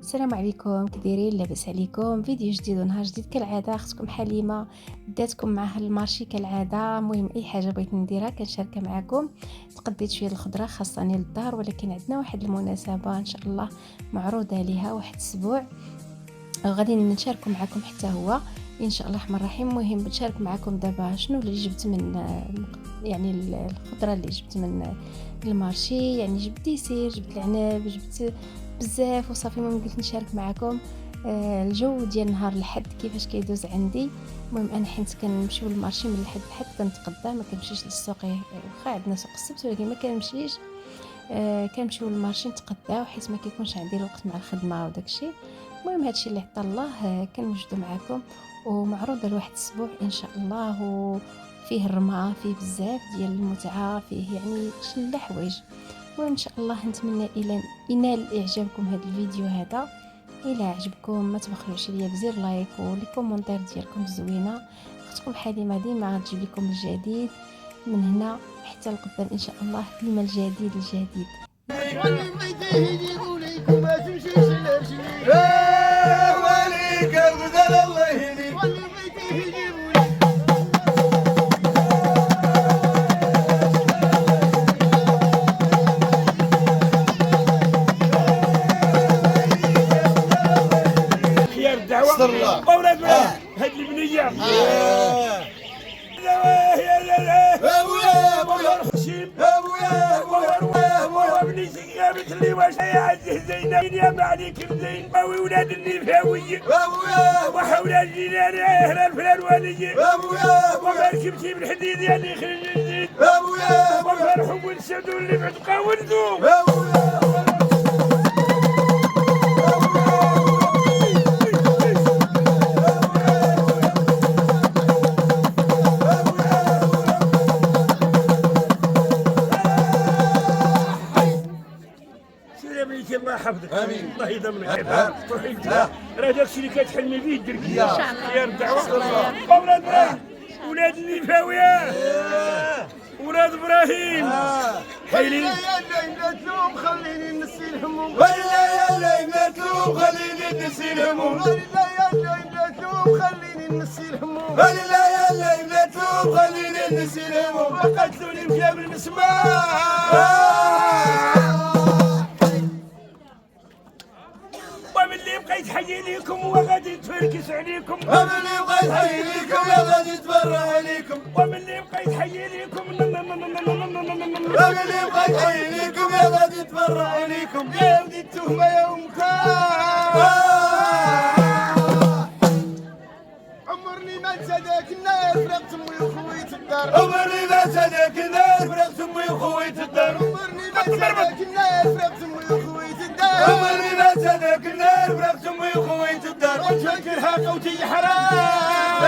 السلام عليكم، كي دايرين؟ لاباس عليكم؟ فيديو جديد ونهار جديد كالعاده. اختكم حليمه بداتكم مع المارشي كالعاده. المهم اي حاجه بغيت نديرها كنشاركها معكم. تقديت شويه الخضره خاصني للدار، ولكن عندنا واحد المناسبه ان شاء الله معروضه عليها واحد الاسبوع، غادي نشاركوا معكم حتى هو ان شاء الله الرحمن الرحيم. المهم نشارك معكم دابا شنو اللي جبت من يعني الخضره اللي جبت من المارشي. يعني جبت ديسير، جبت العنب، جبت بزاف وصافي. المهم قلت نشارك معكم الجو ديال نهار الحد كيفاش كيدوز عندي. المهم انا حيت كنمشيو للمارشي من الحد لحد كنتقدى، ما كنمشيش للسوق. واخا عندنا سوق السبت ولكن ما كنمشيش. كنمشيو للمارشي نتقداو حيت ما كيكونش عندي الوقت مع الخدمه وداكشي. المهم هادشي اللي عطا الله كنوجدو معكم، ومعروض لواحد الاسبوع ان شاء الله، وفيه الرماه، فيه بزاف ديال المتعه، فيه يعني شله حوايج. وان شاء الله نتمنى الى ينال اعجابكم هذا الفيديو هذا. الى عجبكم ما تبخلوش عليا بزير لايك ولي كومونتير ديالكم زوينه. اختكم حليمه ديما غتجيب لكم الجديد من هنا حتى لقدام ان شاء الله. ديما الجديد الجديد. واللي بغيتيه يجيبوا ليكم ما تمشيش لرجلي. وليك الغزال الله يهديك. واللي بغيتيه يجيبوا ليكم. خيار الدعوة استر الله. أولاد هاد البنية ابويا ابويا الخشيم ابويا ابويا بنيتي قامت لي واش يا عزيز زينة يا ما عليك مزين باوي ولاد النفاوية ابويا وحولاد جيراني اهل الفلانوانية ابويا ومركبتي بالحديد يعني خرج جديد ابويا وفرحوا ونسدوا اللي بعتقا ولدوا ابويا. الله يحفظك امين الله يضمنك تروحي انت راه داكشي اللي كتحلمي به ديرك ان شاء الله خير الدعوه. اولاد ابراهيم ولاد النفاويه ولاد ابراهيم حيلي لهم خليني نسي الهموم. ولا لهم خليني نسي الهموم. لهم خليني نسي الهموم. ولا لهم خليني نسي الهموم. وقتلوني بجاب المسمار. وملي بقيت حي ليكم وغادي تفركس عليكم. وملي بقيت حي ليكم يا غادي تبرع عليكم. وملي بقيت حي ليكم وملي بقيت حي ليكم يا غادي تبرع عليكم. يا ولدي التهمة يا عمرني ما انسى ذاك الناس فرقت امي وخويت الدار. عمرني ما صدق الناس فرقت امي وخويت الدار. عمرني ما انسى ذاك الناس فرقت امي وخويت الدار. عمرني ما صدق الناس فرقت امي وخويت الدار. وتفكرها قوتي حرام.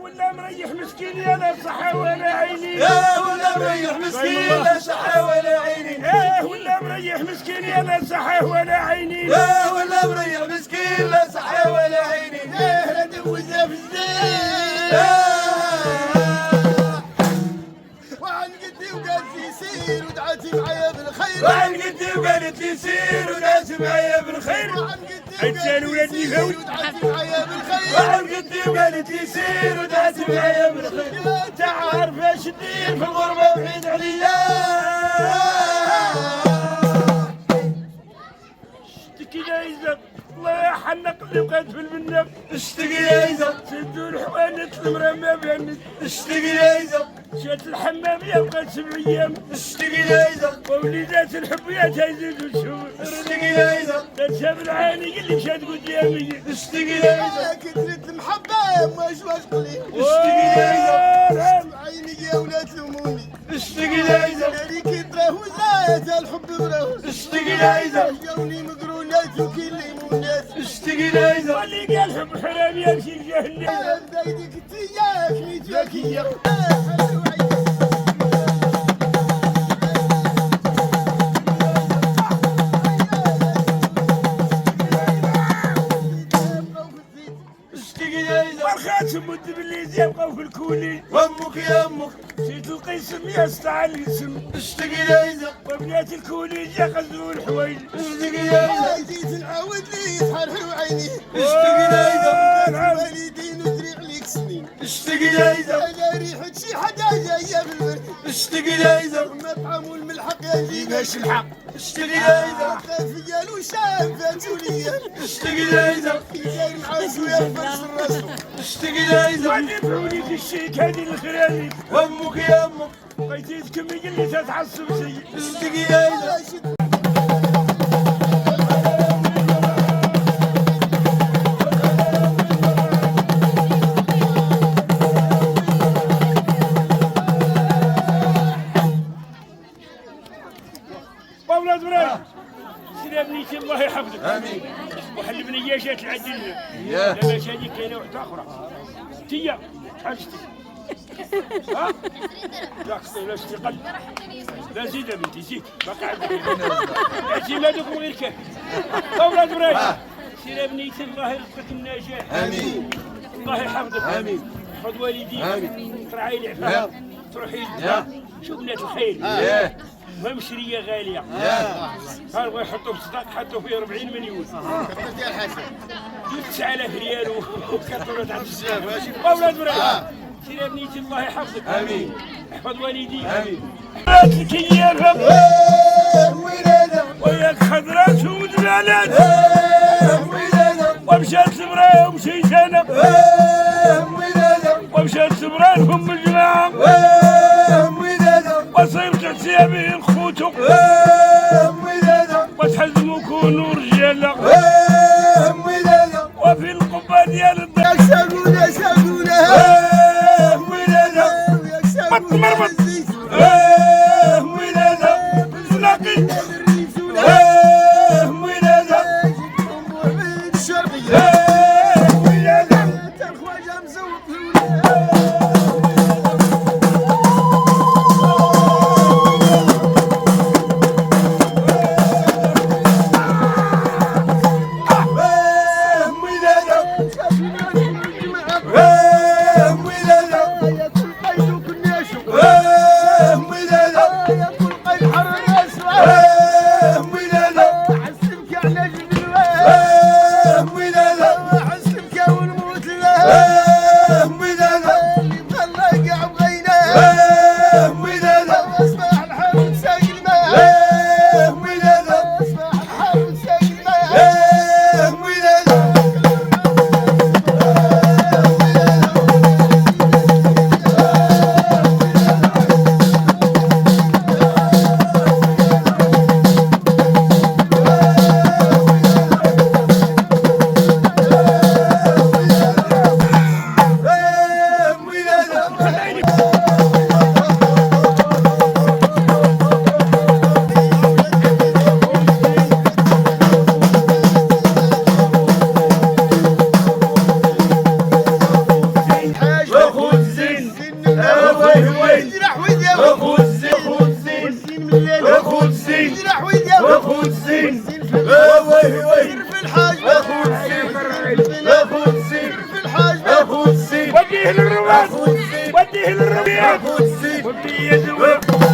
ولا مريح مسكين يا لا صحة ولا عيني. ولا مريح مسكين لا صحة ولا عيني. ولا مريح مسكين يا لا صحة ولا عيني. ولا مريح مسكين لا صحة ولا عيني. لا دوزها في الزين. وعن قدي وقالت لي سير ودعاتي معايا بالخير. وعن قدي وقالت لي سير ودعت معايا بالخير. وعن قدي عجال ولاد نفاوي. ودعاتي معايا بالخير. وعن قدي وقالت لي سير ودعت معايا بالخير. تعرف اش ندير في الغربة بعيد عليا. اشتكي جايزة الله يحنق اللي بقات في المنام. اشتقي يا إيزا. سدوا الحوانت المرا ما بانت. اشتقي يا إيزا. شات الحمامية بقات 7 ايام. اشتقي يا إيزا. ووليدات الحبيات هيزيدوا الشهور. اشتقي يا إيزا. تنشاب العاني اللي مشات قدامي. اشتقي يا إيزا. كثرة المحبة واش قليل. اشتكي يا إيزا. عيني يا ولاد لموني. اشتكي يا إيزا. هذيك تراهو لا الحب براهو. اشتكي يا إيزا. جاوني مقرونات وكلمونات. اشتكي يا إيزا. اللي قال حب حرام يمشي جهنم. بدايدك تياك ميتاكية. اشتكي يا إيزا. تمد بالليزي يبقاو في الكوليج. وامك يا امك نسيت القسم يا اسطى الاسم. اشتقي ليزا وبنات الكوليج يغزلوا الحوايج. اشتقي ليزا جيت نعاود لي يتحرحوا عيني. اشتقي ليزا والدين وزريع ليك سنين. اشتقي ليزا على ريحة شي حدا جاية بالبرد. اشتقي ليزا مطعم والملحق يجي باش الحق. اشتقي ليزا خافية وشام فاتولية. اشتقي ليزا يدير معاك ويا فرش راسو. اشتقي ليزا ودفعوني في الشيك هذه الخرالي. وامك يا امك بغيتيتكم اللي تتعصب زي. اشتقي ليزا اولاد براي سيدي بنيتي الله يحفظك. امين وحل بنياشات العدل. ياه. لا ماشي هذيك كاينه واحده اخرى. تيا شحال شتي؟ ها؟ لا لا شتي قل. لا زيد بنتي زيد باقي عندك. اعتمادكم غير كافي. اولاد براي سيدي بنيتي الله يرزقك النجاح. امين الله يحفظك. امين يحفظ والديك. آمين. ترعاي العفاف. تروحي للدار. شوف بنات الخير. ياه المهم شريه غاليه. ياه هاو يحطوا في الصداق حطوا فيه 40 مليون. كثر الحسن. 9000 ريال وكرتونه تاع الشباب. اولاد وراء سيدي بنيتي الله يحفظك. امين احفظ والديك. امين بناتك اياهم ويلانا وياك خضرات ودلالات. ويلانا ومشات سمراء ومشيت انا. ويلانا ومشات سمراء هم الجماعه. ويلانا وصيرت عتيابي الخوتو. ويلانا وتحزموا كونوا رجاله. ويلانا وفي القبه ديال الضيق. ساقونا ساقونا. ويلانا مرمط. ويلانا زلاقي. ويلانا الشرقية. ويلانا الخواجة مزوق. وديه للرواد. وديه للربيع. وديه للربيع.